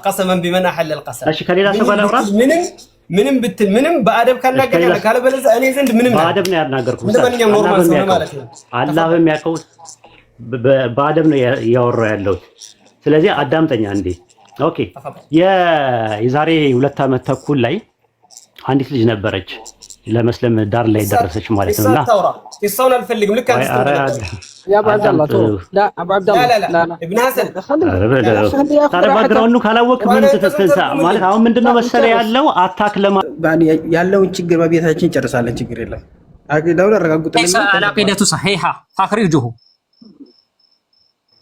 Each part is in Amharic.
قسما بمن أحل القسم እሺ ከሌላ ሰው ጋር ላውራ ምንም ብትል ምንም በአደብ ካናገር ካለ በለዛ እኔ ዘንድ ምንም በአደብ ነው ያናገርኩት አላህ በሚያውቀው በአደብ ነው ያወራው ያለው ስለዚህ አዳምጠኛ እንዴ ኦኬ የዛሬ 2 አመት ተኩል ላይ አንዲት ልጅ ነበረች ለመስለም ዳር ላይ ደረሰች ማለት ነውና ይሳውን አልፈልግም ልክ አንተ يا ابو عبد الله لا ابو عبد الله لا ابن حسن ታረባግራውኑ ካላወቅ ምን ተተንሳ ማለት አሁን ምንድነው መሰለ ያለው አታክ ያለውን ችግር በቤታችን ጨርሳለን ችግር የለም አቂዳው አረጋግጡልን አቂዳቱ صحيحه تخريجه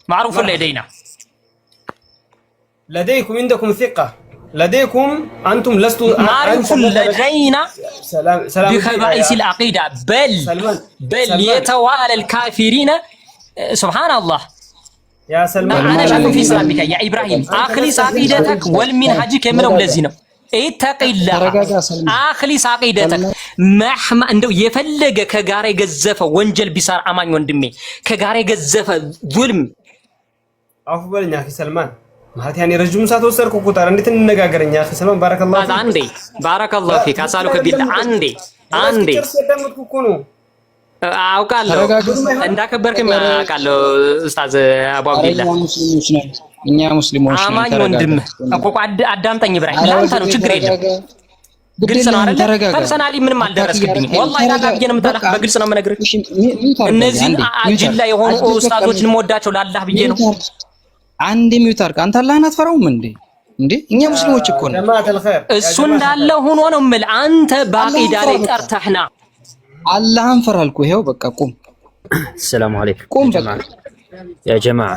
معروف لديكم عندكم ثقة لديكم أنتم لستوا معروف لدينا بخبائث العقيدة بل يتوالى الكافرين سبحان الله يا سلمان أنا شاكر في سلامك يا إبراهيم أخلص عقيدتك والمنهجك من الذين اتق الله أخلص عقيدتك مهما እንደው የፈለገ ከጋራ የገዘፈ ወንጀል ቢሳር አማኝ ወንድሜ ከጋራ የገዘፈ ظلم አፍበልኛ አኺ ሰልማን ማለት ያኔ ረጅም ሰዓት ወሰድኩ ቁጣር እንዴት እንነጋገረኛ አኺ ሰልማን ባረከላሁ አንዴ ባረከላሁ ፊክ አሳሉከ ቢል አንዴ ስለደምጥኩ እኮ ነው አውቃለሁ እንዳከበርከኝ አውቃለሁ ኡስታዝ አቡ አብዲላ እኛ ሙስሊሞች አማኝ ወንድም እኮ አዳምጠኝ ኢብራሂም ላንተ ነው ችግር የለም ግልጽ ነው አይደል ፐርሰናሊ ምንም አልደረስክብኝም ወላሂ ራጋብዬ ነው የምታላህ በግልጽ ነው የምነግርህ እነዚህ አጅላ የሆኑ ኡስታዞችን የምወዳቸው ለአላህ ብዬ ነው አንድ ሚውታር አንተ አላህን አትፈራውም እንዴ እኛ ሙስሊሞች እኮ ነው እሱ እንዳለ ሆኖ ነው የምል አንተ ባቂዳ ላይ ቀርተህና አላህን ፈራልኩ ይሄው በቃ ቁም السلام عليكم ቁም በቃ يا جماعة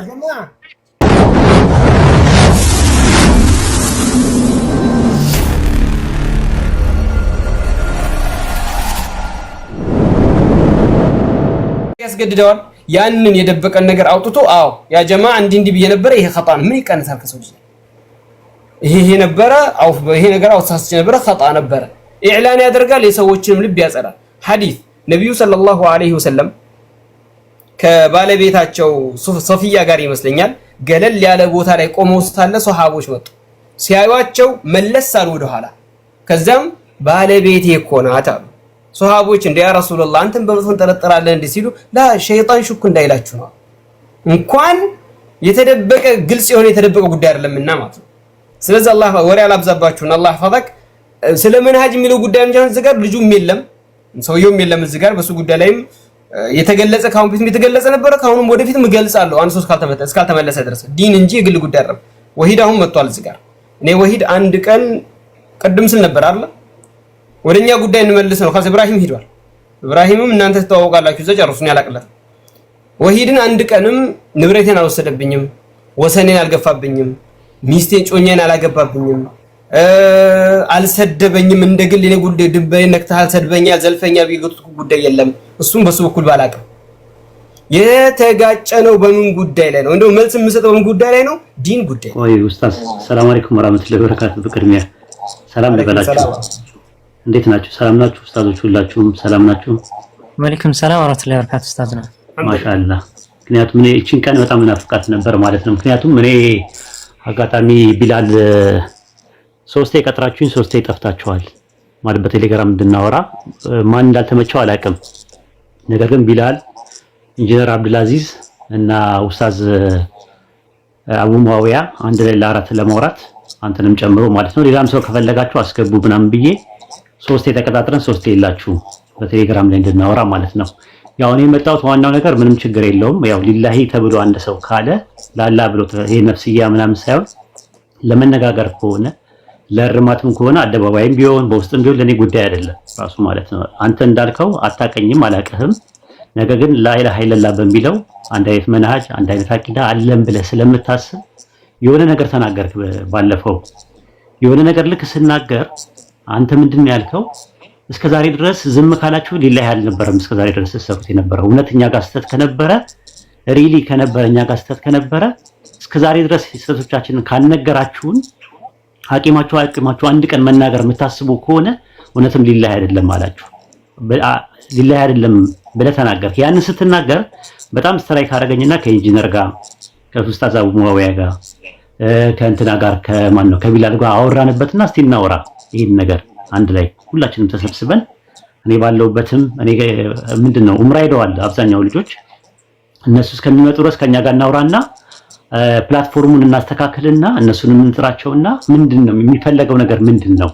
ያስገድደዋል ያንን የደበቀን ነገር አውጥቶ አው ያ ጀማዓ እንዲህ ብዬ ነበር ይሄ خطأ ምን ይቀንሳል ከሰው ልጅ ይሄ ነበር አው ይሄ ነገር አውሳስች ነበር خطأ ነበር ኢዕላን ያደርጋል የሰዎችንም ልብ ያጸዳል ሐዲስ ነብዩ ሰለላሁ ዐለይሂ ወሰለም ከባለቤታቸው ሶፊያ ጋር ይመስለኛል ገለል ያለ ቦታ ላይ ቆመው ስታለ ሱሐቦች መጡ ሲያዩአቸው መለስ አሉ ወደ ኋላ ከዛም ባለቤቴ እኮ ናት አሉ ሱሐቦች እንደ ያ ረሱላህ አንተን በመጥፎን ተጠራጠራለህ እንዴ ሲሉ ላ ሸይጣን ሹክ እንዳይላችሁ ነው እንኳን የተደበቀ ግልጽ የሆነ የተደበቀ ጉዳይ አይደለምና ማለት ነው ስለዚህ አላህ ወሬ አላብዛባችሁና አላህ ፈደክ ስለ መንሃጅ የሚለው ጉዳይ እንጂ ዝጋር ልጁም የለም ሰውየውም የለም ዝጋር በሱ ጉዳይ ላይም የተገለጸ ካሁን ቢት የተገለጸ ነበር ካሁንም ወደፊትም እገልጻለሁ አንሶ እስካልተመለሰ ድረስ ዲን እንጂ የግል ጉዳይ አይደለም ወሂድ አሁን መጥቷል ዝጋር እኔ ወሂድ አንድ ቀን ቀድም ስል ነበር አይደል ወደኛ ጉዳይ እንመልስ ነው ካስ ኢብራሂም ሄዷል ኢብራሂምም እናንተ ተዋወቃላችሁ ዘጨርሱኝ ያላቀለት ወሂድን አንድ ቀንም ንብረቴን አልወሰደብኝም ወሰኔን አልገፋብኝም ሚስቴን ጮኛን አላገባብኝም አልሰደበኝም እንደግል እኔ ጉዳይ ድንበሬ ነክተሃል ሰድበኛል ዘልፈኛል ቢገቱት ጉዳይ የለም እሱም በሱ በኩል ባላቀም የተጋጨነው በምን ጉዳይ ላይ ነው እንደው መልስ የምሰጠው በምን ጉዳይ ላይ ነው ዲን ጉዳይ ወይ ኡስታዝ ሰላም አለይኩም ወራህመቱላሂ ወበረካቱ በቅድሚያ ሰላም ለበላችሁ እንዴት ናችሁ ሰላም ናችሁ ኡስታዞች ሁላችሁም ሰላም ናችሁ ወአለይኩም ሰላም ወራህመቱላሂ ወበረካቱ ኡስታዝ ነው ማሻአላህ ምክንያቱም እኔ እቺን ቀን በጣም ናፍቃት ነበር ማለት ነው ምክንያቱም እኔ አጋጣሚ ቢላል ሶስቴ ቀጥራችሁኝ ሶስቴ ጠፍታችኋል ማለት በቴሌግራም እንድናወራ ማን እንዳልተመቸው አላውቅም ነገር ግን ቢላል ኢንጂነር አብዱልአዚዝ እና ኡስታዝ አቡ ሙአዊያ አንድ ላይ ለአራት ለማውራት አንተንም ጨምሮ ማለት ነው ሌላም ሰው ከፈለጋችሁ አስገቡ ምናምን ብዬ ሶስቴ ተቀጣጥረን ሶስቴ ይላችሁ በቴሌግራም ላይ እንድናወራ ማለት ነው ያው እኔ መጣሁት ዋናው ነገር ምንም ችግር የለውም ያው ሊላሂ ተብሎ አንድ ሰው ካለ ላላ ብሎ ይሄ ነፍስያ ምናምን ሳይሆን ለመነጋገር ከሆነ ለርማትም ከሆነ አደባባይም ቢሆን በውስጥም ቢሆን ለኔ ጉዳይ አይደለም ራሱ ማለት ነው አንተ እንዳልከው አታቀኝም አላቀህም ነገር ግን ላኢላሃ ኢላላህ በሚለው አንድ አይነት መንሃጅ አንድ አይነት አቂዳ አለም ብለህ ስለምታስብ የሆነ ነገር ተናገርክ ባለፈው የሆነ ነገር ልክ ስናገር አንተ ምንድነው ያልከው እስከዛሬ ድረስ ዝም ካላችሁ ሊላሂ አልነበረም እስከዛሬ ድረስ ተሰሩት የነበረው እውነተኛ ጋር ስተት ከነበረ ሪሊ ከነበረኛ ጋር ስተት ከነበረ እስከዛሬ ድረስ ስተቶቻችንን ካልነገራችሁን ሐቂማችሁ አንድ ቀን መናገር የምታስቡ ከሆነ እውነትም ሊላሂ አይደለም አላችሁ ሊላሂ አይደለም ብለህ ተናገርክ ያንን ስትናገር በጣም ስትራይክ አደረገኝና ከኢንጂነር ጋር ከኡስታዝ አቡ ሙአዊያ ጋር ከእንትና ጋር ከማን ነው ከቢላል ጋር አወራንበትና እስቲ እናወራ ይሄን ነገር አንድ ላይ ሁላችንም ተሰብስበን እኔ ባለውበትም እኔ ምንድነው ኡምራ ሄደዋል አብዛኛው ልጆች እነሱ እስከሚመጡ ድረስ ከኛ ጋር እናውራና ፕላትፎርሙን እናስተካክልና እነሱንም እንጥራቸውና ምንድነው የሚፈለገው ነገር ምንድነው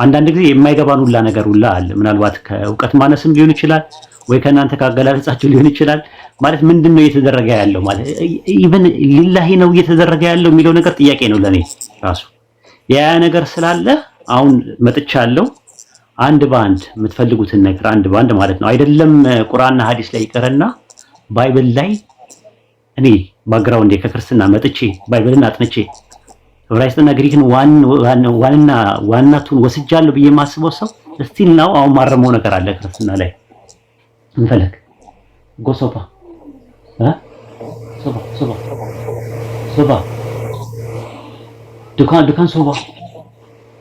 አንዳንድ ጊዜ የማይገባን ሁላ ነገር ሁላ አለ ምናልባት ከእውቀት ማነስም ሊሆን ይችላል ወይ ከናንተ ካገላለጻችሁ ሊሆን ይችላል ማለት ምንድነው እየተደረገ ያለው ማለት ኢቭን ሊላሂ ነው እየተደረገ ያለው የሚለው ነገር ጥያቄ ነው ለኔ ራሱ ያ ነገር ስላለ አሁን መጥቻለሁ አንድ ባንድ የምትፈልጉትን ነገር አንድ ባንድ ማለት ነው አይደለም ቁርአንና ሐዲስ ላይ ይቀርና ባይብል ላይ እኔ ባክግራውንድ ከክርስትና መጥቼ ባይብልን አጥንቼ ዕብራይስጥና ግሪክን ዋናቱን ወስጃለሁ ብዬ ማስበው ሰው ስቲል ነው አሁን ማረመው ነገር አለ ክርስትና ላይ እንፈልግ ጎሶባ ሶባ ዱካን ሶባ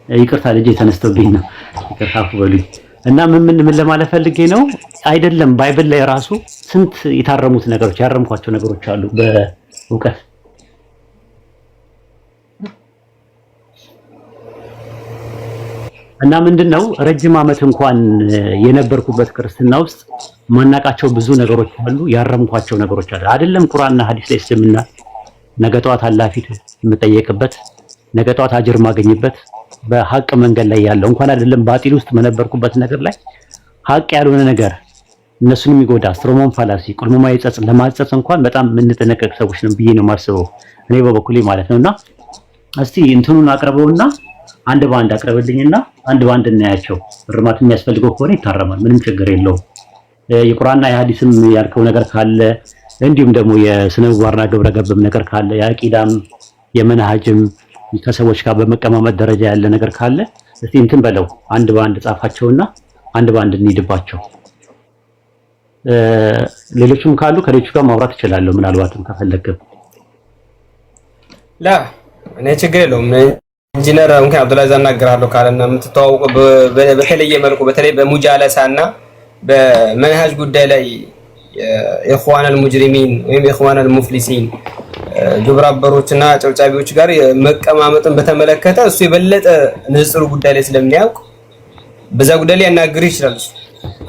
ይቅርታ ልጅ ተነስተውብኝ ነው ይቅርታፉ በሉኝ እና ምን ለማለት ፈልጌ ነው አይደለም ባይብል ላይ ራሱ ስንት የታረሙት ነገሮች ያረምኳቸው ነገሮች አሉ በእውቀት እና ምንድነው ረጅም ዓመት እንኳን የነበርኩበት ክርስትና ውስጥ ማናቃቸው ብዙ ነገሮች አሉ ያረምኳቸው ነገሮች አሉ አይደለም ቁርአንና ሐዲስ ላይ እስልምና ነገ ጧት አላፊት የምጠየቅበት ነገ ጧት አጅር ማገኝበት በሐቅ መንገድ ላይ ያለው እንኳን አይደለም ባጢል ውስጥ መነበርኩበት ነገር ላይ ሐቅ ያልሆነ ነገር እነሱን የሚጎዳ ስትሮሞን ፋላሲ ቁልሙማ ይጸጽ ለማጸጽ እንኳን በጣም የምንጠነቀቅ ሰዎች ነው ብዬ ነው ማስበው እኔ በበኩሌ ማለት ነውና እስቲ እንትኑን አቅርበውና አንድ ባንድ አቅርበልኝና አንድ ባንድ እናያቸው እርማት የሚያስፈልገው ከሆነ ይታረማል ምንም ችግር የለውም የቁርአንና የሐዲስም ያልከው ነገር ካለ እንዲሁም ደግሞ የስነ ምግባርና ግብረ ገብም ነገር ካለ የአቂዳም የመንሃጅም ከሰዎች ጋር በመቀማመጥ ደረጃ ያለ ነገር ካለ እስቲ እንትን በለው አንድ ባንድ ጻፋቸውና አንድ ባንድ እንሂድባቸው ሌሎችም ካሉ ከሌሎች ጋር ማውራት ይችላል ምናልባትም ከፈለክ ላ እኔ ችግር የለውም ኢንጂነር እንኳን አብዱላህ ዘናግራለሁ ካለና የምትተዋወቁ በተለየ መልኩ በተለይ በሙጃለሳና በመንሃጅ ጉዳይ ላይ ኢኽዋን አልሙጅሪሚን ወይም ኢኽዋን አልሙፍሊሲን ግብረ አበሮችና ጨብጫቢዎች ጋር መቀማመጥን በተመለከተ እሱ የበለጠ ንጽሩ ጉዳይ ላይ ስለሚያውቅ በዛ ጉዳይ ላይ ያናግር ይችላል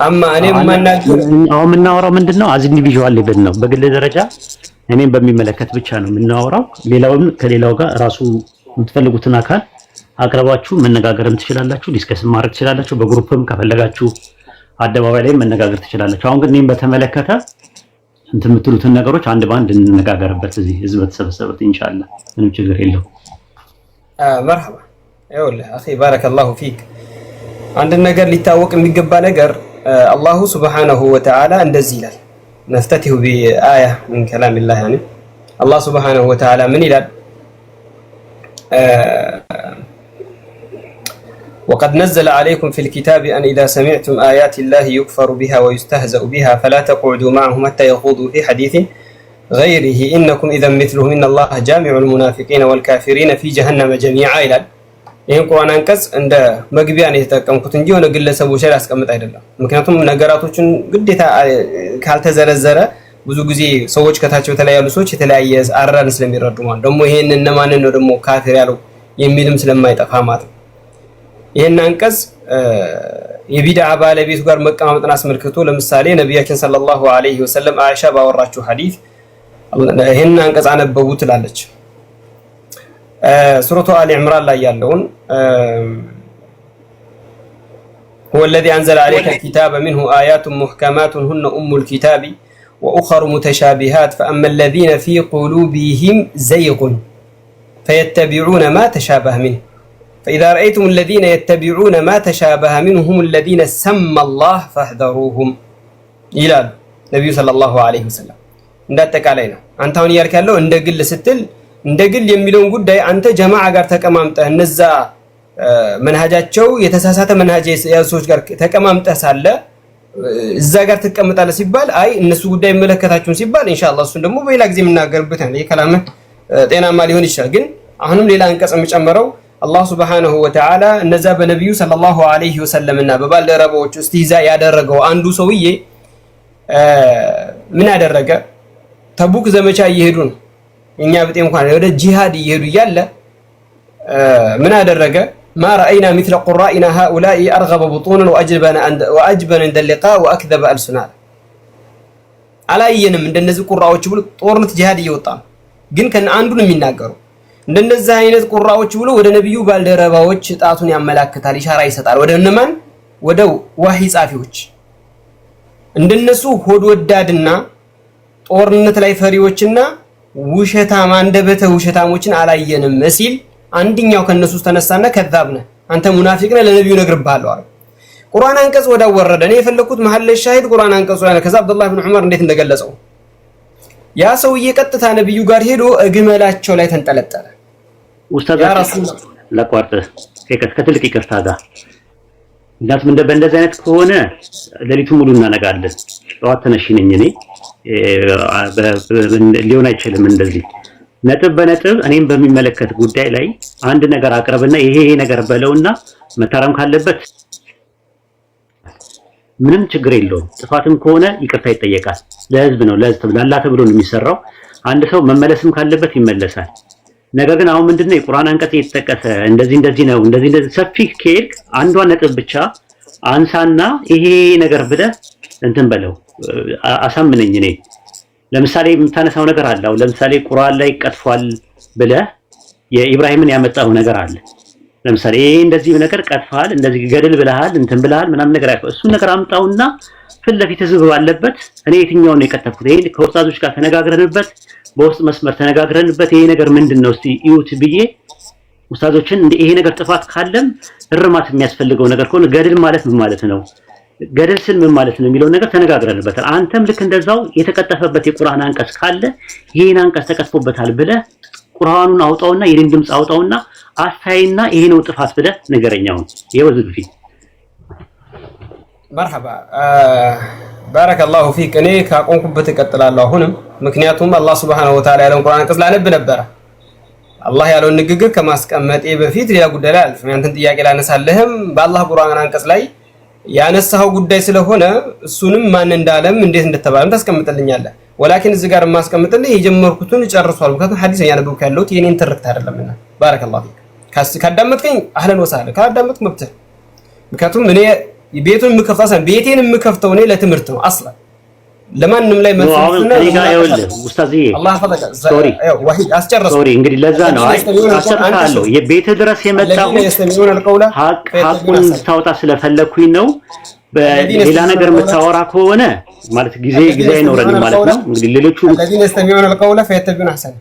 አማ እኔ ማናገር አሁን የምናወራው ምንድነው አዝ ኢንዲቪጁዋል ሌቭል ነው በግል ደረጃ እኔን በሚመለከት ብቻ ነው የምናወራው ሌላውን ከሌላው ጋር ራሱ የምትፈልጉትን አካል አቅርባችሁ መነጋገርም ትችላላችሁ ዲስከስ ማድረግ ትችላላችሁ በግሩፕም ከፈለጋችሁ አደባባይ ላይ መነጋገር ትችላላችሁ አሁን ግን እኔን በተመለከተ እንትን የምትሉትን ነገሮች አንድ ባንድ እንነጋገርበት እዚህ ህዝብ ተሰበሰበት ኢንሻአላህ ምንም ችግር የለው مرحبا ይኸውልህ اخي بارك الله فيك አንድ ነገር ሊታወቅ የሚገባ ነገር አላሁ ሱብሃነሁ ወተዓላ እንደዚህ ይላል نفتتح بآية من كلام الله يعني الله سبحانه وتعالى من ይላል وقد نزل عليكم في الكتاب أن إذا سمعتم آيات الله يكفر بها ويستهزأ بها فلا تقعدوا معهم حتى يخوضوا في حديث غيره إنكم إذا مثلهم إن الله جامع المنافقين والكافرين في جهنم جميعا إلى ይሄን ቁርአን አንቀጽ እንደ መግቢያ ነው የተጠቀምኩት እንጂ ሆነ ግለሰቦች ላይ አስቀምጥ አይደለም ምክንያቱም ነገራቶችን ግዴታ ካልተዘረዘረ ብዙ ጊዜ ሰዎች ከታች በተለያዩ ሰዎች የተለያየ አራን ስለሚረዱ ማለት ደግሞ ይሄን እነማንን ነው ደግሞ ካፊር ያለው የሚልም ስለማይጠፋ ማለት ይሄን አንቀጽ የቢድዓ ባለቤቱ ጋር መቀማመጥን አስመልክቶ ለምሳሌ ነብያችን ሰለላሁ ዐለይሂ ወሰለም አይሻ ባወራችሁ ሐዲስ ይሄን አንቀጽ አነበቡ ትላለች ሱረቱ አሊ ኢምራን ላይ ያለውን هو الذي أنزل عليك الكتاب منه آيات محكمات هن أم الكتاب وأخر متشابهات فأما الذين في قلوبهم زيغ فيتبعون ما تشابه منه فإذا رأيتم الذين يتبعون ما تشابه منه هم الذين سمى الله فاحذروهم إلى النبي صلى الله عليه وسلم እንዳጠቃ ላይ ነው አንተ አሁን ያልክ ያለው እንደ ግል ስትል እንደ ግል የሚለውን ጉዳይ አንተ ጀማዓ ጋር ተቀማምጠህ እነዛ መንሃጃቸው የተሳሳተ መንሃጅ ያሶች ጋር ተቀማምጠህ ሳለ እዛ ጋር ተቀምጣለህ ሲባል አይ እነሱ ጉዳይ መለከታችሁን ሲባል ኢንሻአላህ እሱን ደግሞ በሌላ ጊዜ የምናገርበት ነው የከላም ጤናማ ሊሆን ይችላል ግን አሁንም ሌላ አንቀጽ የምጨምረው አላህ Subhanahu Wa Ta'ala እነዛ በነብዩ ሰለላሁ ዐለይሂ ወሰለም እና በባልደረባዎቹ እስቲዛ ያደረገው አንዱ ሰውዬ ምን ያደረገ ተቡክ ዘመቻ እየሄዱ ነው እኛ ብጤ እንኳን ወደ ጂሃድ እየሄዱ እያለ ምን አደረገ? ما رأينا مثل قرائنا هؤلاء أرغب بطونا وأجبن عند اللقاء وأكذب ألسنا አላየንም እንደነዚህ ቁራዎች ብሎ ጦርነት ጂሃድ እየወጣ ግን ከነ አንዱን የሚናገሩ እንደነዚህ አይነት ቁራዎች ብሎ ወደ ነብዩ ባልደረባዎች ጣቱን ያመላክታል፣ ኢሻራ ይሰጣል። ወደ እነማን? ወደ ዋሂ ጻፊዎች። እንደነሱ ሆድ ወዳድና ጦርነት ላይ ፈሪዎችና ውሸታም አንደበተ ውሸታሞችን አላየንም ሲል አንድኛው ከነሱ ተነሳና ከዛብነ አንተ ሙናፊቅ ነህ ለነብዩ ነግርብሃለሁ አለ። ቁርአን አንቀጽ ወዳው ወረደ። እኔ የፈለኩት መሐል ሻሂድ ቁርአን አንቀጽ ያለ ከዛ አብዱላህ ኢብኑ ዑመር እንዴት እንደገለጸው ያ ሰውዬ ቀጥታ ነብዩ ጋር ሄዶ እግመላቸው ላይ ተንጠለጠለ። ኡስታዝ ያ ረሱል ለቋርጥ ከትልቅ ይቅርታ ጋር እንዳትም በእንደዚህ አይነት ከሆነ ሌሊቱን ሙሉ እናነጋለን። ጠዋት ተነሽ ነኝ እኔ ሊሆን አይችልም እንደዚህ ነጥብ በነጥብ እኔም በሚመለከት ጉዳይ ላይ አንድ ነገር አቅርብና ይሄ ነገር በለውና መታረም ካለበት ምንም ችግር የለውም። ጥፋትም ከሆነ ይቅርታ ይጠየቃል። ለህዝብ ነው ለአላህ ተብሎ ነው የሚሰራው። አንድ ሰው መመለስም ካለበት ይመለሳል። ነገር ግን አሁን ምንድነው የቁርአን አንቀጽ የተጠቀሰ እንደዚህ ነው እንደዚህ ሰፊ ከሄድክ አንዷ ነጥብ ብቻ አንሳና ይሄ ነገር ብለህ እንትን በለው አሳምነኝ። እኔ ለምሳሌ የምታነሳው ነገር አለ። ለምሳሌ ቁርአን ላይ ቀጥፏል ብለህ የኢብራሂምን ያመጣው ነገር አለ። ለምሳሌ እንደዚህ ነገር ቀጥፋል እንደዚህ ገደል ብለሃል እንትን ብለሃል ምናምን ነገር አይፈ እሱ ነገር አምጣውና ፊት ለፊት ህዝብ ባለበት እኔ የትኛውን ነው የቀጠፍኩት ይሄን ከወጣቶች ጋር ተነጋግረንበት በውስጥ መስመር ተነጋግረንበት ይሄ ነገር ምንድነው እስቲ እዩት ብዬ ኡስታዞችን እንደ ይሄ ነገር ጥፋት ካለም እርማት የሚያስፈልገው ነገር ከሆነ ገደል ማለት ምን ማለት ነው ገደል ስል ምን ማለት ነው የሚለው ነገር ተነጋግረንበታል። አንተም ልክ እንደዛው የተቀጠፈበት የቁርአን አንቀጽ ካለ ይሄን አንቀጽ ተቀጥፎበታል ብለህ ቁርአኑን አውጣውና የኔን ድምጽ አውጣውና አሳይና ይሄ ነው ጥፋት ብለህ ነገረኛው ይወዝብ ፊት መርሐባ ባረከላሁ ፊክ። እኔ ካቆንኩበት እቀጥላለሁ አሁንም ምክንያቱም አላህ Subhanahu Wa Ta'ala ያለውን ቁርአን አንቀጽ ላነብ ነበር። አላህ ያለውን ንግግር ከማስቀመጤ በፊት ሌላ ጉዳይ ላይ አልፈም ያንተን ጥያቄ ላነሳለህም በአላህ ቁርአን አንቀጽ ላይ ያነሳው ጉዳይ ስለሆነ እሱንም ማን እንዳለም እንዴት እንደተባለም ታስቀምጥልኛለህ። ወላኪን እዚህ ጋር ማስቀምጥልህ የጀመርኩትን ጨርሷል። ምክንያቱም ሐዲስ ያነበብኩ ያለሁት የኔን ትርክት አይደለምና ባረከላሁ ፊክ። ካዳመጥከኝ አህለን ወሰህለን ካዳመጥክ መብትህ። ምክንያቱም እኔ ቤቱን የምከፍተው ቤቴን የምከፍተው እኔ ለትምህርት ነው አስላ ለማንም ላይ መፍትሄና ኡስታዝዬ አላህ ፈለቀ ወሂድ አስጨረሰው እንግዲህ ለዛ ነው አስጨርሳለሁ የቤት ድረስ የመጣው ሐቁን ታውጣ ስለፈለኩኝ ነው። በሌላ ነገር የምታወራ ከሆነ ማለት ጊዜ አይኖርንም ማለት ነው። እንግዲህ ሌሎቹ الذين يستمعون القول فيتبعون احسنه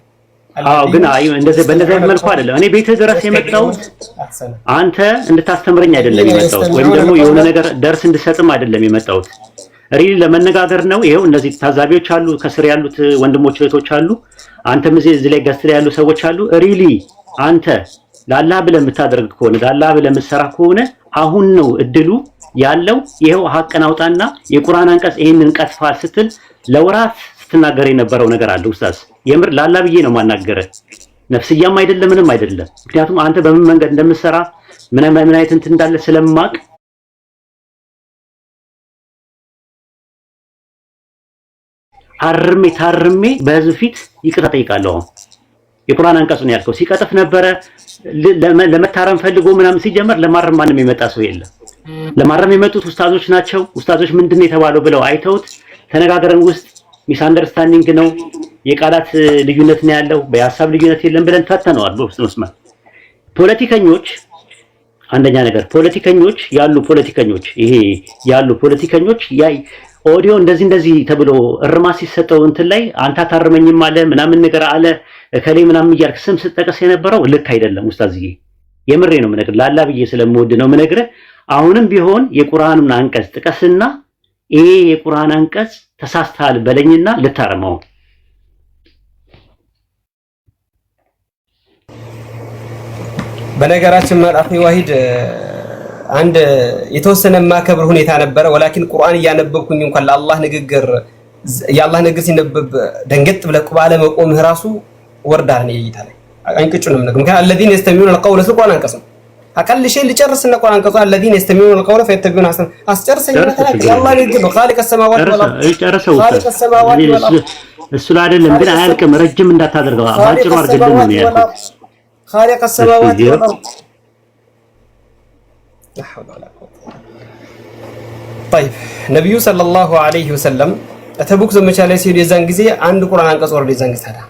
ግን እንደዚህ በእንደዚህ መልኩ አይደለም እኔ ቤት ድረስ የመጣው አንተ እንድታስተምረኝ አይደለም የመጣው ወይም ደግሞ የሆነ ነገር ደርስ እንድሰጥም አይደለም የመጣው ሪሊ ለመነጋገር ነው። ይሄው እነዚህ ታዛቢዎች አሉ ከስር ያሉት ወንድሞች እህቶች አሉ። አንተም እዚህ ላይ ገስት ላይ ያሉ ሰዎች አሉ። ሪሊ አንተ ለአላህ ብለህ የምታደርግ ከሆነ ለአላህ ብለህ የምትሰራ ከሆነ አሁን ነው እድሉ ያለው። ይሄው ሐቅን አውጣና የቁርአን አንቀጽ ይሄንን ቀጥፋል ስትል ለወራት ስትናገር የነበረው ነገር አለ ኡስታዝ። የምር ለአላህ ብዬ ነው ማናገረ ነፍስያም አይደለም ምንም አይደለም። ምክንያቱም አንተ በምን መንገድ እንደምትሰራ ምን አይነት እንትን እንዳለ ስለማቅ ታርሜ በህዝብ ፊት ይቅርታ ጠይቃለሁ። የቁርአን አንቀጹን ያልከው ሲቀጥፍ ነበረ ለመታረም ፈልጎ ምናምን ሲጀመር ለማረም ማንም የመጣ ሰው የለም። ለማረም የመጡት ኡስታዞች ናቸው። ኡስታዞች ምንድነው የተባለው ብለው አይተውት ተነጋገረን ውስጥ ሚስ አንደርስታንዲንግ ነው የቃላት ልዩነት ነው ያለው በሐሳብ ልዩነት የለም ብለን ፈተነዋል። በውስጥ መስመር ፖለቲከኞች አንደኛ ነገር ፖለቲከኞች ያሉ ፖለቲከኞች ኦዲዮ እንደዚህ ተብሎ እርማት ሲሰጠው እንትን ላይ አንተ ታርመኝም አለ ምናምን ነገር አለ ከሌ ምናምን እያልክ ስም ስትጠቀስ የነበረው ልክ አይደለም ኡስታዝዬ። የምሬ ነው የምነግርህ ለአላህ ብዬ ስለምወድ ነው የምነግርህ። አሁንም ቢሆን የቁርአኑን አንቀጽ ጥቀስና ይሄ የቁርአን አንቀጽ ተሳስተሃል በለኝና ልታረመው። በነገራችን ማላኺ ዋሂድ አንድ የተወሰነ ማከብር ሁኔታ ነበረ። ወላኪን ቁርአን እያነበብኩኝ እንኳን ለአላህ ንግግር የአላህ ንግግር ሲነበብ ደንገጥ ብለህ ባለ መቆምህ ራሱ ወርዳል ነው ይይታለህ አንቅጩንም ነገር ምክንያቱም الذين يستمعون القول ሱቋን አንቀጽ አቀል ሸይ ልጨርስና ቁርአን አንቀጽ الذين يستمعون القول فيتبعون احسن አስጨርሰኝ ተናገር የአላህ ንግግር ነው خالق السماوات والارض خالق السماوات والارض እሱ ላይ አይደለም ግን አያልቅም። ረጅም እንዳታደርገው ባጭሩ አድርግልን ነው ያልኩት። خالق السماوات والارض لا حول ولا قوه. طيب ነብዩ ሰለላሁ ዐለይሂ ወሰለም ተቡክ ዘመቻ ላይ ሲሄዱ የዛን ጊዜ አንድ ቁርአን አንቀጽ ወርዶ የዛን ጊዜ ታዲያ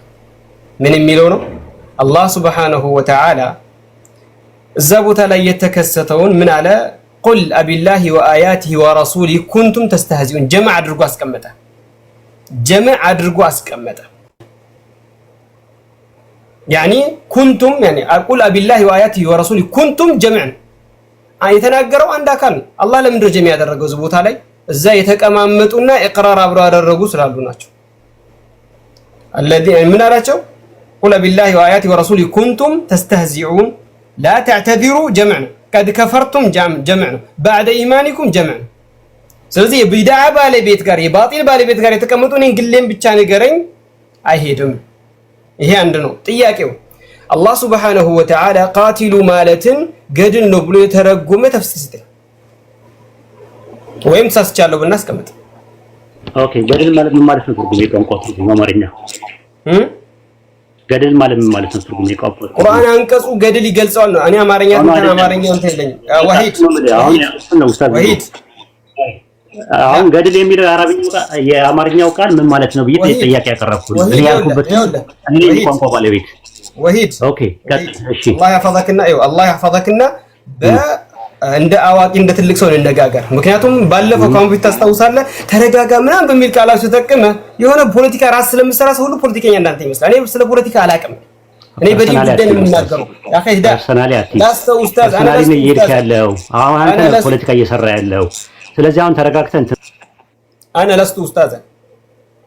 ምን የሚለው ነው? አላህ ሱብሓነሁ ወተዓላ እዛ ቦታ ላይ የተከሰተውን ምን አለ? ቁል አቢላሂ ወአያቲሂ ወረሱሊሂ ኩንቱም ተስተህዚኡን ጀምዕ አድርጎ አስቀመጠ። ጀምዕ አድርጎ አስቀመጠ። ያኒ ኩንቱም ያኒ ቁል አቢላሂ ወአያቲሂ ወረሱሊሂ ኩንቱም ጀምዕ የተናገረው አንድ አካል ነው። አላህ ለምንድን ነው ጀምዕ ያደረገው? እዚህ ቦታ ላይ እዛ የተቀማመጡና ኢቅራር አብረው ያደረጉ ስላሉ ናቸው። الذين ምን አላቸው? ቁል አቢላሂ ወአያቲሂ ወረሱሊሂ ኩንቱም ተስተህዚኡን ላ ተዕተዚሩ ጀምዕ ነው። ቀድ ከፈርቱም ጀምዕ ነው። ባዕደ ኢማኒኩም ጀምዕ ነው። ስለዚህ የቢድዓ ባለቤት ጋር የባጢል ባለቤት ጋር የተቀመጡ እኔን ግሌን ብቻ ንገረኝ አይሄድም። ይሄ አንድ ነው ጥያቄው። አላህ ሱብሓነሁ ወተዓላ ቃቲሉ ማለትን ገድል ነው ብሎ የተረጎመ ተፍሲር ሲል ወይም ተሳስቻለሁ ብናስቀምጥ ኦኬ። ገድል ማለት ምን ማለት ነው? ትርጉም የቋንቋ ትርጉም አማርኛ ገድል ማለት ምን ማለት ነው? ትርጉም የቋንቋ ቁርአን አንቀጹ ገድል ይገልጸዋል ነው። እኔ አማርኛ እንትን አማርኛ እንትን የለኝም። ወሂድ አሁን ገድል የሚለው የአማርኛው ቃል ምን ማለት ነው ብዬ ጥያቄ ያቀረብኩት እኔ ያልኩበት እኔ ቋንቋ ባለቤት ወሂድ ኦኬ። እሺ አላህ ያህፈዘክና እንደ አዋቂ እንደ ትልቅ ሰው እንነጋገር። ምክንያቱም ባለፈው ኮምፒውተር ታስታውሳለህ ተረጋጋ ምናምን በሚል ቃላት ተጠቅመህ የሆነ ፖለቲካ ራስ ስለምሰራ ሰው ሁሉ ፖለቲከኛ እንዳንተ ይመስላል። እኔ ስለ ፖለቲካ አላውቅም። እኔ በዲን ጉዳይ ነው የምናገረው። ያኺ ዳ ዳስተው ኡስታዝ አና ያለው አሁን አንተ ፖለቲካ እየሰራ ያለው ስለዚህ አሁን ተረጋግተን አና ለስቱ ኡስታዝ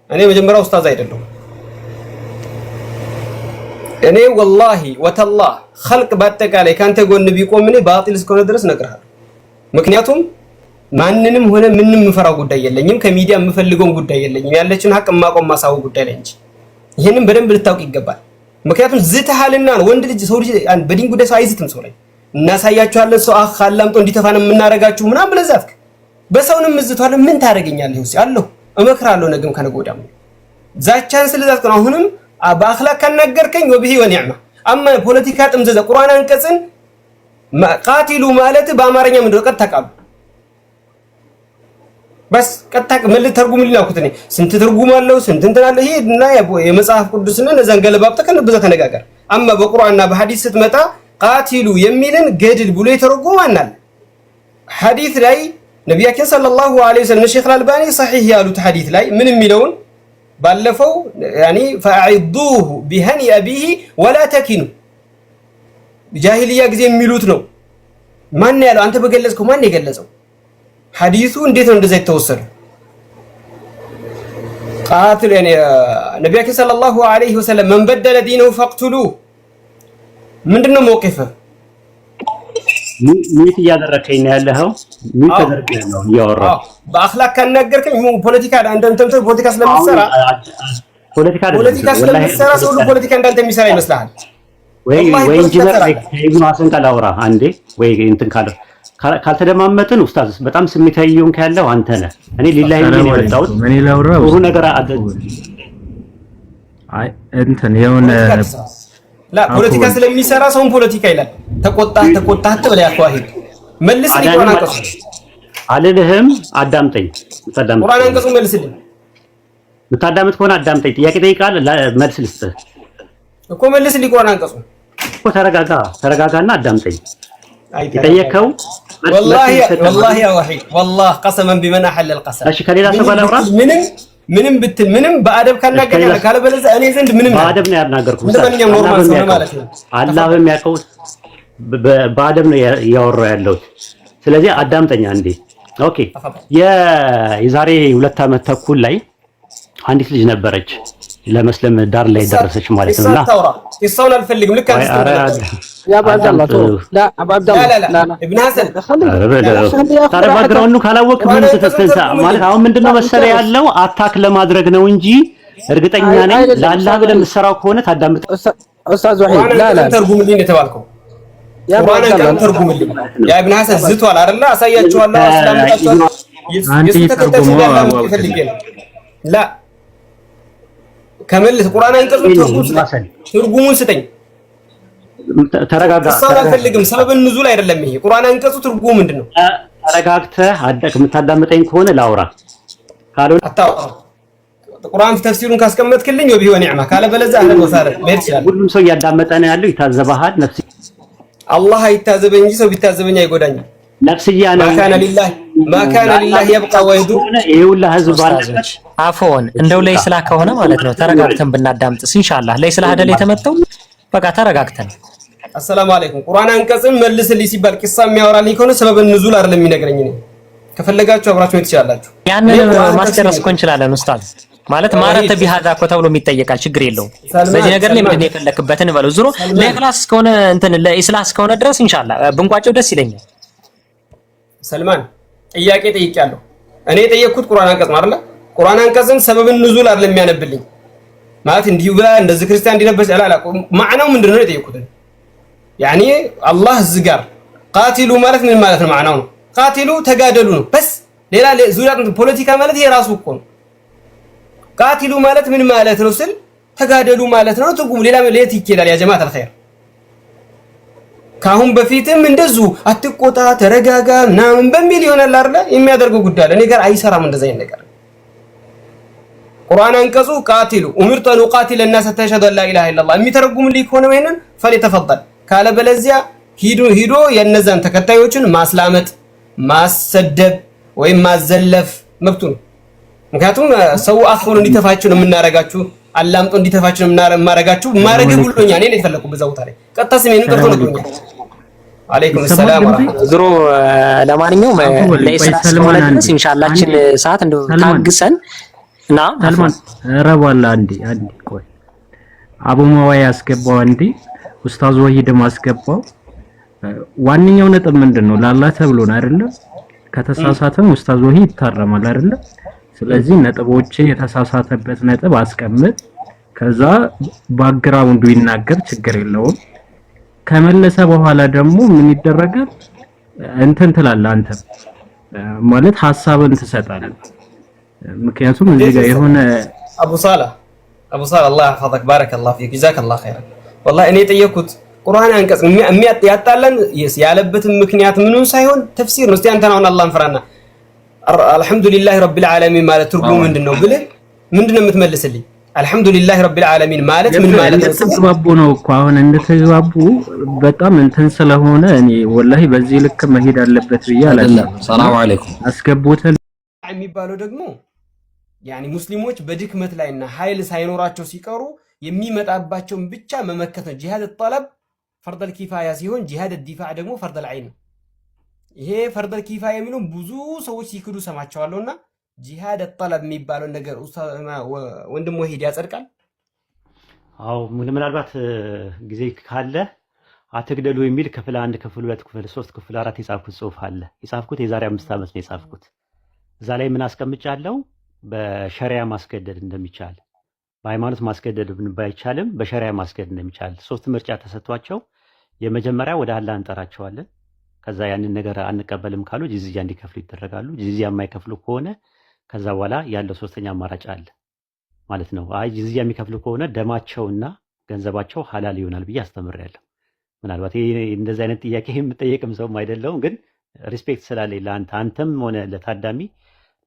እኔ መጀመሪያው ኡስታዝ አይደለሁም። እኔ ወላሂ ወተላህ ኸልቅ በአጠቃላይ ካንተ ጎን ቢቆም እኔ ባጢል እስከሆነ ድረስ እነግርሃለሁ። ምክንያቱም ማንንም ሆነ ምንም የምፈራው ጉዳይ የለኝም። ከሚዲያ የምፈልገውን ጉዳይ የለኝም። ያለችን ሀቅ ማቆም ማሳወቅ ጉዳይ ላይ እንጂ ይሄንን በደንብ ልታውቅ ይገባል። ምክንያቱም ዝተሃልና ወንድ ልጅ ሰው ልጅ በዲን ጉዳይ ሰው አይዝትም። ሰው ላይ እናሳያችኋለን ሰው አላምጦ እንዲተፋን የምናረጋችሁ ምናምን ብለህ ዛፍክ በሰውንም ምዝቷለን ምን ታደርገኛለህ? ይሁን አለሁ እመክራለሁ። ነገም ከነገ ወዲያም ዛቻን ስለዛት ነው። አሁንም በአኽላቅ ካናገርከኝ ወብሂ ወኒዕማ አማ ፖለቲካ ጥምዘዛ ቁርአን አንቀጽን ቃቲሉ ማለት በአማርኛ ምንድነው? ቀጥታ ቃሉ በስ ቀጥታ ምን ልተርጉምልኝ አልኩት። እኔ ስንት ትርጉም አለው ስንት እንትን አለ። ይሄ እና የመጽሐፍ ቅዱስና ነዛን ገለባብጠህ ከነበዛ ተነጋገር። አማ በቁርአንና በሐዲስ ስትመጣ ቃቲሉ የሚልን ገድል ብሎ የተረጎመ አናል ሐዲስ ላይ ነብያችን ሰለላሁ ዐለይሂ ወሰለም ሼኽ አልባኒ ሰሒህ ያሉት ሐዲስ ላይ ምን የሚለውን ባለፈው ያኒ ፈአዒዱሁ ቢሀኒ አቢሂ ወላ ተኪኑ ጃሂልያ ጊዜ የሚሉት ነው። ማን ያለው? አንተ በገለጽከው ማን የገለጸው? ሐዲሱ እንዴት ነው እንደዛ የተወሰደው? ቃትል ያኒ ነብያችን ሰለላሁ ዐለይሂ ወሰለም መን በደለ ዲነሁ ፈቅቱሉሁ ምንድነው መውቂፍህ? ሚት እያደረከኝ ነው ያለኸው። ሚት ተደርገህ ነው እያወራህ በአኽላቅ ካናገርከኝ ፖለቲካ እንደንተም ፖለቲካ ስለምትሰራ ስለምትሰራ ሰው ሁሉ ፖለቲካ እንዳንተ የሚሰራ ይመስልሃል? ወይ ኢንጂነር ኢብኑ ሐሰን ቃላውራ አንዴ ወይ እንትን ካልተደማመጥን ኡስታዝ በጣም ስሜታዊ ይሆንክ ያለው አንተ ነህ። እኔ ሊላሂ ነው የመጣሁት ጥሩ ነገር አይ እንትን የሆነ ፖለቲካ ስለሚሰራ ሰውን ፖለቲካ ይላል። ተቆጣህ ትበል ያኳሂድ መልስ ሊቆና አንቀጹ አልልህም። አዳምጠኝ ቁርአን አንቀጹ መልስልኝ። ምታዳምጥ ከሆነ አዳምጠኝ። ጥያቄ ጠይቃል መልስ ልስጥህ እኮ መልስ ሊቆና አንቀጹ እኮ ተረጋጋና አዳምጠኝ። የጠየከው ወላሂ ያ ወሂድ ወላሂ ቀሰመን ቢመን አሐለ القسم እሺ ከሌላ ሰው ጋር አውራ ምንም ብትል ምንም በአደብ ካናገርና ካለበለዚያ እኔ ዘንድ ምንም በአደብ ነው ያናገርኩት። እንደማንኛውም ኖርማል ሰው ማለት ነው። አላህ በሚያውቀው በአደብ ነው ያወራው ያለው። ስለዚህ አዳምጠኛ እንዴ። ኦኬ የዛሬ 2 ዓመት ተኩል ላይ አንዲት ልጅ ነበረች ለመስለም ዳር ላይ ደረሰች ማለት ነውና ይሳውን አልፈልግም። ልክ ያ ባዳላቶ ላ አባዳላ ኢብኑ ሐሰን ታረጋግረውኑ ካላወቅ ምን ተተንሳ ማለት አሁን ምንድነው መሰለ ያለው አታክ ለማድረግ ነው እንጂ እርግጠኛ ነኝ ለአላህ ብለህ የምትሰራው ከሆነ ታዳምጥ። ኡስታዝ ወሂድ ላ ተርጉምልኝ የተባልከው ያ ባዳላ ተርጉምልኝ። ያ ኢብኑ ሐሰን ዝቷል አይደለ? አሳያችኋለሁ አስላምጣችኋለሁ። አንተ ተርጉመው ላ ከመልስ ቁርአን አንቀጹን ትርጉሙን ስጠኝ። ተረጋጋ። እሷን አልፈልግም። ሰበብ ኑዙል አይደለም ይሄ። ቁርአን አንቀጹ ትርጉሙ ምንድነው? ተረጋግተህ አደቅ የምታዳምጠኝ ከሆነ ላውራ ካልሆነ አታውራ። ቁርአን ተፍሲሩን ካስቀመጥክልኝ ወቢሆን ኒዕማ ካለ በለዛ አህለን ወሰህለን መሄድ ይችላል። ሁሉም ሰው እያዳመጠ ነው ያለው። ይታዘበሃል። ነፍስ አላህ አይታዘበኝ እንጂ ሰው ቢታዘበኝ አይጎዳኝም። ነፍስያ ነው ማካነ ሊላህ የብቃ ወይዱ ይውላ ህዝብ ባለበት አፎን እንደው ለይስላ ከሆነ ማለት ነው ተረጋግተን ብናዳምጥስ ኢንሻአላህ ለይስላ አይደል የተመተው በቃ ተረጋግተን አሰላሙ አለይኩም ቁርአን አንቀጽን መልስልኝ ሲባል ቂሳ የሚያወራልኝ ከሆነ ሰበብ ኑዙል አይደለም የሚነግረኝ ነው። ከፈለጋችሁ አብራችሁ ትችላላችሁ። ያንን ማስጨረስ እኮ እንችላለን ኡስታዝ ማለት ማረተ ቢሃዛ እኮ ተብሎ የሚጠየቃል ችግር የለውም። ስለዚህ ነገር ላይ ምንድነው የፈለክበትን በለው ዙሮ ለኢኽላስ ከሆነ እንትን ለኢስላስ ከሆነ ድረስ ኢንሻአላህ ብንቋጨው ደስ ይለኛል። ሰልማን ጥያቄ ጠይቄያለሁ። እኔ የጠየቅኩት ቁርአን አንቀጽ ነው አይደል? ቁርአን አንቀጽን ሰበብ ኑዙል አይደለም የሚያነብልኝ ማለት እንዲሁ ብላ እንደዚህ ክርስቲያን እንዲነበስ አላላቁም። ማዕናው ምንድነው የጠየቅኩት? ያኒ አላህ እዚህ ጋር ቃቲሉ ማለት ምን ማለት ነው? ማዕናው ነው ቃቲሉ ተጋደሉ ነው። በስ ሌላ ዙሪያ ፖለቲካ ማለት ይሄ ራሱ እኮ ነው። ቃቲሉ ማለት ምን ማለት ነው ስል ተጋደሉ ማለት ነው። ትርጉሙ ሌላ ለየት ይኬዳል። ያ ጀማዓት አልኸይር ካሁን በፊትም እንደዚሁ አትቆጣ ተረጋጋ ምናምን በሚል ይሆናል አይደል የሚያደርገው ጉዳይ እኔ ጋር አይሰራም እንደዛ አይነት ነገር። ቁርአን አንቀጹ ቃቲሉ ኡሚርቱ አን ኡቃቲለ الناس حتى يشهدوا لا اله الا الله የሚተረጉምልኝ ከሆነ ወይንን فليتفضل ካለ በለዚያ ሂዶ የነዛን ተከታዮችን ማስላመጥ ማሰደብ ወይም ማዘለፍ መብቱ ነው። ምክንያቱም ሰው አፉን እንዲተፋችሁ ነው የምናረጋችሁ አላምጦ እንዲተፋችሁ ነው የምናረጋችሁ ማረግ ብሎኛል። እኔ ልፈልኩ በዛው ታሪክ ቀጥታ ስሜን ቀርቶ ነው ብሎኛል። አለይኩም ሰላም ወራህመቱላህ። ዝሮ ለማንኛውም ለኢስላም ስለሆነ ድረስ ኢንሻአላህችን ሰዓት እንደው ታግሰን እና ሰልማን ረባላ አንዴ ቆይ አቡ መዋይ ያስገባው አንዴ ኡስታዝ ወሂድም አስገባው። ዋንኛው ነጥብ ምንድነው? ላላህ ተብሎ ነው አይደለ? ከተሳሳተም ኡስታዝ ወሂድ ይታረማል አይደለ? ስለዚህ ነጥቦቼ የተሳሳተበት ነጥብ አስቀምጥ፣ ከዛ ባክግራውንዱ ይናገር፣ ችግር የለውም። ከመለሰ በኋላ ደግሞ ምን ይደረጋል? እንትን ትላለህ አንተ ማለት ሐሳብን ትሰጣለህ። ምክንያቱም እዚህ ጋር የሆነ አቡ ሳላህ አላህ ይحفظك ባረከላሁ ፊክ ጀዛከላሁ ኸይራ። والله እኔ የጠየኩት ቁርአን አንቀጽ ያጣላን ያለበትን ምክንያት ምኑን ሳይሆን ተፍሲር ነው። እስቲ አንተና አላህን ፍራና አልহামዱሊላህ ረቢል ዓለሚን ማለት ትርጉሙ ምንድነው ብለህ ምንድነው የምትመልስልኝ? አልহামዱሊላህ ረቢል ዓለሚን ማለት ምን ማለት ነው? ተግባቡ ነው እኮ አሁን እንደተግባቡ በጣም እንትን ስለሆነ እኔ ወላሂ በዚህ ልክ መሄድ አለበት ብዬ አላለም። ሰላም አለይኩም አስገቡት የሚባለው ደግሞ ያኒ ሙስሊሞች በድክመት ላይና ኃይል ሳይኖራቸው ሲቀሩ የሚመጣባቸውን ብቻ መመከት ነው። ጂሃድ الطلب فرض الكفايه ሲሆን ጂሃድ الدفاع ደግሞ فرض العين ነው። ይሄ فرض الكفايه የሚለው ብዙ ሰዎች ሲክዱ ሰማቸዋለሁና ጂሃድ الطلب የሚባለው ነገር ወንድም ወሂድ ያጸድቃል። አው ምናልባት ጊዜ ካለ አትግደሉ የሚል ክፍል 1 ክፍል 2 ክፍል 3 ክፍል 4 የጻፍኩት ጽሁፍ አለ። የጻፍኩት የዛሬ 5 ዓመት ነው የጻፍኩት። እዛ ላይ ምን አስቀምጫለሁ? በሸሪዓ ማስገደድ እንደሚቻል፣ በሃይማኖት ማስገደድ ባይቻልም በሸሪዓ ማስገደድ እንደሚቻል 3 ምርጫ ተሰጥቷቸው የመጀመሪያ ወደ አላህ እንጠራቸዋለን። ከዛ ያንን ነገር አንቀበልም ካሉ ጂዝያ እንዲከፍሉ ይደረጋሉ። ጂዝያ የማይከፍሉ ከሆነ ከዛ በኋላ ያለው ሶስተኛ አማራጭ አለ ማለት ነው። አይ ጂዝያ የሚከፍሉ ከሆነ ደማቸውና ገንዘባቸው ሐላል ይሆናል ብዬ አስተምሬያለሁ። ምናልባት እንደዚህ አይነት ጥያቄ የምጠየቅም ሰውም አይደለሁም፣ ግን ሪስፔክት ስላለኝ ለአንተ አንተም ሆነ ለታዳሚ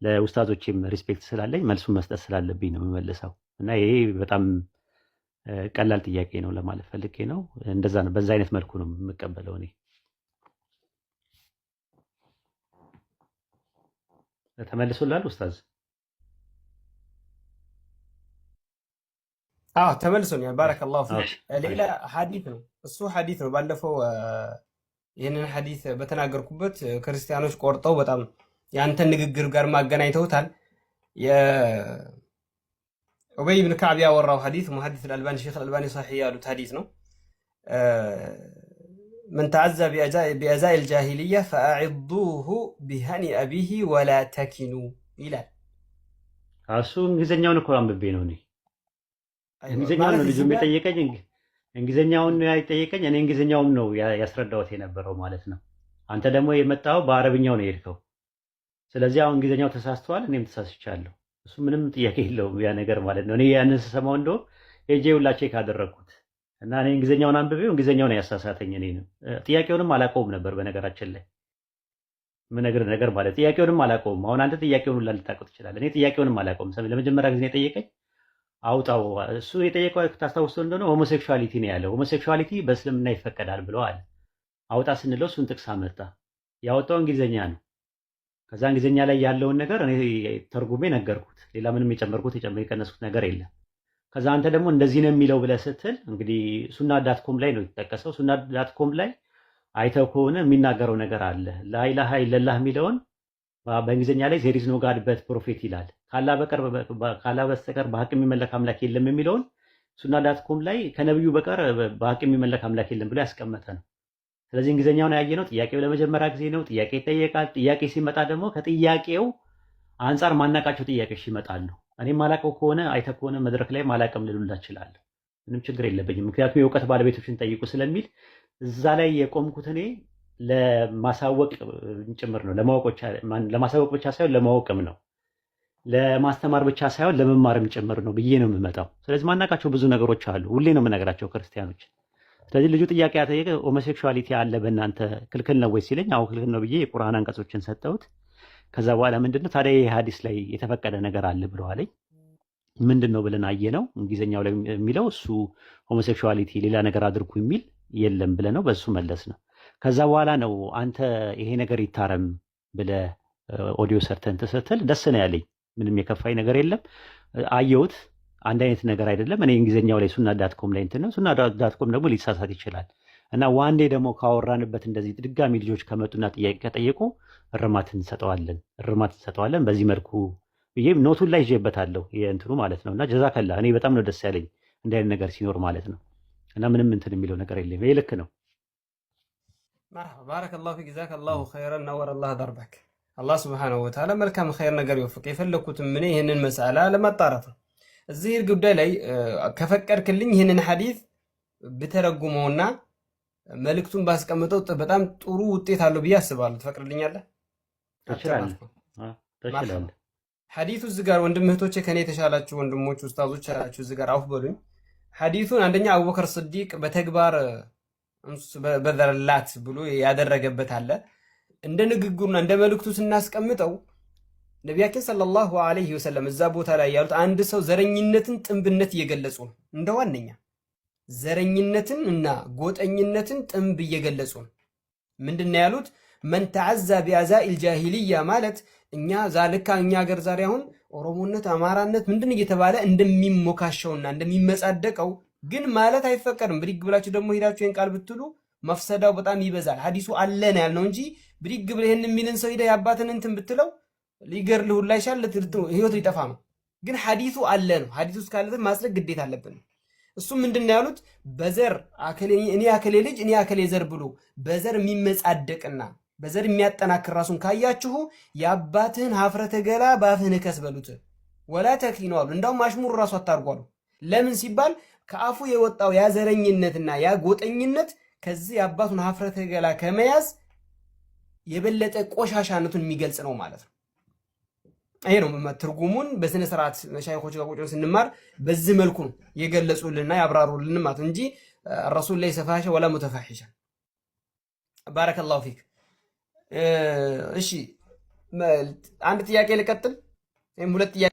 ለኡስታዞችም ሪስፔክት ስላለኝ መልሱን መስጠት ስላለብኝ ነው የምመልሰው። እና ይሄ በጣም ቀላል ጥያቄ ነው ለማለት ፈልጌ ነው። እንደዛ ነው፣ በዛ አይነት መልኩ ነው የምቀበለው እኔ። ተመልሶላል ኡስታዝ? አዎ ተመልሶኛል። ባረከላሁ ፊክ። ሌላ ሐዲስ ነው እሱ ሐዲስ ነው። ባለፈው ይሄንን ሐዲስ በተናገርኩበት ክርስቲያኖች ቆርጠው በጣም ያንተን ንግግር ጋር ማገናኝተውታል። የኡበይ ኢብኑ ከዕብ ያወራው ሐዲስ ሙሐዲስ አልባኒ ሼኽ አልባኒ ሷሂህ ያሉት ሐዲስ ነው። من تعزى بأزاء الجاهلية فأعضوه بهني أبيه ولا تكنوا ይላል። እሱ እንግሊዘኛውን እኮ አንብቤ ነው እኔ እንግሊዘኛውን ነው ልጁ የጠየቀኝ። እንግሊዘኛውን ነው ያጠየቀኝ። እኔ እንግሊዘኛውን ነው ያስረዳሁት የነበረው ማለት ነው። አንተ ደግሞ የመጣው በአረብኛው ነው የሄድከው። ስለዚህ አሁን እንግሊዘኛው ተሳስተዋል፣ እኔም ተሳስቻለሁ። እሱ ምንም ጥያቄ የለውም ያ ነገር ማለት ነው። እኔ ያንን ስሰማው እንደውም ሄጄ ሁላ ቼክ አደረግኩት እና እኔ እንግሊዝኛውን አንብቤው እንግሊዝኛውን ያሳሳተኝ እኔንም ጥያቄውንም አላውቀውም ነበር በነገራችን ላይ ምነግር ነገር ማለት ጥያቄውንም አላውቀውም። አሁን አንተ ጥያቄውን ሁላ ልታውቀው ትችላለህ። እኔ ጥያቄውንም አላውቀውም። ለመጀመሪያ ጊዜ የጠየቀኝ አውጣው እሱ የጠየቀው ታስታውሰው እንደሆነ ሆሞሴክሹዋሊቲ ነው ያለው። ሆሞሴክሹዋሊቲ በእስልምና ይፈቀዳል ብለዋል። አውጣ ስንለው እሱን ጥቅስ አመጣ። ያወጣው እንግሊዝኛ ነው። ከዛ እንግሊዝኛ ላይ ያለውን ነገር እኔ ተርጉሜ ነገርኩት። ሌላ ምንም የጨመርኩት የቀነስኩት ነገር የለም። ከዛ አንተ ደግሞ እንደዚህ ነው የሚለው ብለህ ስትል እንግዲህ ሱና ዳትኮም ላይ ነው የተጠቀሰው። ሱና ዳትኮም ላይ አይተው ከሆነ የሚናገረው ነገር አለ። ላኢላሃ ኢለላህ የሚለውን በእንግሊዝኛ ላይ ዜር ኢዝ ኖ ጋድ በት ፕሮፌት ይላል። ካላ በስተቀር በሐቅ የሚመለክ አምላክ የለም የሚለውን ሱና ዳትኮም ላይ ከነብዩ በቀር በሐቅ የሚመለክ አምላክ የለም ብሎ ያስቀመጠ ነው። ስለዚህ እንግሊዝኛውን ያየነው ጥያቄው ለመጀመሪያ ጊዜ ነው። ጥያቄ ይጠየቃል። ጥያቄ ሲመጣ ደግሞ ከጥያቄው አንጻር ማናቃቸው ጥያቄዎች ይመጣሉ። እኔ ማላቀው ከሆነ አይተህ ከሆነ መድረክ ላይ ማላቀም ልሉላ እችላለሁ። ምንም ችግር የለብኝም። ምክንያቱም የእውቀት ባለቤቶችን ጠይቁ ስለሚል እዛ ላይ የቆምኩት እኔ ለማሳወቅ ጭምር ነው። ለማሳወቅ ብቻ ሳይሆን ለማወቅም ነው። ለማስተማር ብቻ ሳይሆን ለመማርም ጭምር ነው ብዬ ነው የምመጣው። ስለዚህ ማናቃቸው ብዙ ነገሮች አሉ። ሁሌ ነው የምነግራቸው ክርስቲያኖች። ስለዚህ ልጁ ጥያቄ ያጠየቀ ሆሞሴክሹዋሊቲ አለ በእናንተ ክልክል ነው ወይ ሲለኝ አዎ ክልክል ነው ብዬ የቁርአን አንቀጾችን ሰጠሁት። ከዛ በኋላ ምንድነው ታዲያ ይሄ ሐዲስ ላይ የተፈቀደ ነገር አለ ብሎ አለኝ። ምንድነው ብለን አየነው። እንግሊዝኛው ላይ የሚለው እሱ ሆሞሴክሹዋሊቲ ሌላ ነገር አድርጉ የሚል የለም ብለ ነው በሱ መለስ ነው። ከዛ በኋላ ነው አንተ ይሄ ነገር ይታረም ብለ ኦዲዮ ሰርተን ተሰተል ደስ ነው ያለኝ። ምንም የከፋይ ነገር የለም። አየሁት አንድ አይነት ነገር አይደለም። እኔ እንግሊዝኛው ላይ ሱና ዳትኮም ላይ እንትን ነው። ሱና ዳትኮም ደግሞ ሊሳሳት ይችላል እና ዋንዴ ደግሞ ካወራንበት እንደዚህ ድጋሚ ልጆች ከመጡና ጥያቄ ከጠየቁ እርማት እንሰጠዋለን በዚህ መልኩ ብዬ ኖቱን ላይ ይዤበታለሁ የእንትኑ ማለት ነው። እና ጀዛከላ እኔ በጣም ነው ደስ ያለኝ እንዲህ አይነት ነገር ሲኖር ማለት ነው። እና ምንም እንትን የሚለው ነገር የለም። ይሄ ልክ ነው። መርሐባ ባረከላሁ ፊክ ጀዛከላሁ ኸይረን ነወረላህ ደርበክ። አላህ ሱብሓነሁ ወተዓላ መልካም ኸይር ነገር ይወፍቅ። የፈለኩትም ምን ይህንን መስአላ ለማጣራት ነው። እዚህ ጉዳይ ላይ ከፈቀድክልኝ ይህንን ሐዲስ ብተረጉመውና መልእክቱን ባስቀምጠው በጣም ጥሩ ውጤት አለው ብዬ አስባለሁ። ትፈቅድልኛለህ? ተሽላል። ሐዲሱ እዚህ ጋር ወንድም እህቶቼ ከኔ የተሻላችሁ ወንድሞች ኡስታዞች አላችሁ እዚህ ጋር አውፍ በሉኝ። ሐዲሱን አንደኛ አቡበከር ስዲቅ በተግባር በዘረላት ብሎ ያደረገበት አለ። እንደ ንግግሩና እንደ መልእክቱ ስናስቀምጠው ነቢያችን ሰለላሁ ዐለይሂ ወሰለም እዛ ቦታ ላይ ያሉት አንድ ሰው ዘረኝነትን ጥንብነት እየገለጹ ነው። እንደ ዋነኛ ዘረኝነትን እና ጎጠኝነትን ጥንብ እየገለጹ ነው። ምንድነው ያሉት? መን ተዓዛ ቢአዛኢል ጃሂልያ ማለት እኛ ዛልካ እኛ ሀገር ዛሬ አሁን ኦሮሞነት፣ አማራነት ምንድን እየተባለ እንደሚሞካሸውና እንደሚመጻደቀው ግን ማለት አይፈቀድም። ብድግ ብላችሁ ደግሞ ሄዳችሁ ይህን ቃል ብትሉ መፍሰዳው በጣም ይበዛል። ሐዲሱ አለ ነው ያልነው እንጂ ብድግ ብለህ ይህን የሚልን ሰው ሄደህ የአባትን እንትን ብትለው ሊገርልህ ሁላ ይሻል፣ ህይወት ሊጠፋ ነው። ግን ሐዲሱ አለ ነው። ሐዲሱ እስካለ ማስረግ ግዴታ አለብን። እሱም ምንድነው ያሉት? በዘር እኔ አከሌ ልጅ እኔ አከሌ ዘር ብሎ በዘር የሚመጻደቅና በዘር የሚያጠናክር ራሱን ካያችሁ የአባትህን ሀፍረተ ገላ በአፍህን እከስ በሉት። ወላ ተኪኑ አሉ። እንዳውም አሽሙር ራሱ አታርጓሉ። ለምን ሲባል ከአፉ የወጣው ያ ዘረኝነትና ያ ጎጠኝነት ከዚህ የአባቱን ሀፍረተ ገላ ከመያዝ የበለጠ ቆሻሻነቱን የሚገልጽ ነው ማለት ነው። ይሄ ነው ትርጉሙን በስነ ስርዓት መሻይኾች ጋር ቁጭ ስንማር በዚህ መልኩ ነው የገለጹልንና ያብራሩልን ማለት እንጂ ረሱል ላይ ሰፋሸ ወላ ሙተፋሂሻ። ባረከላሁ ፊክ። እሺ አንድ ጥያቄ ልቀጥል ወይም ሁለት ጥያቄ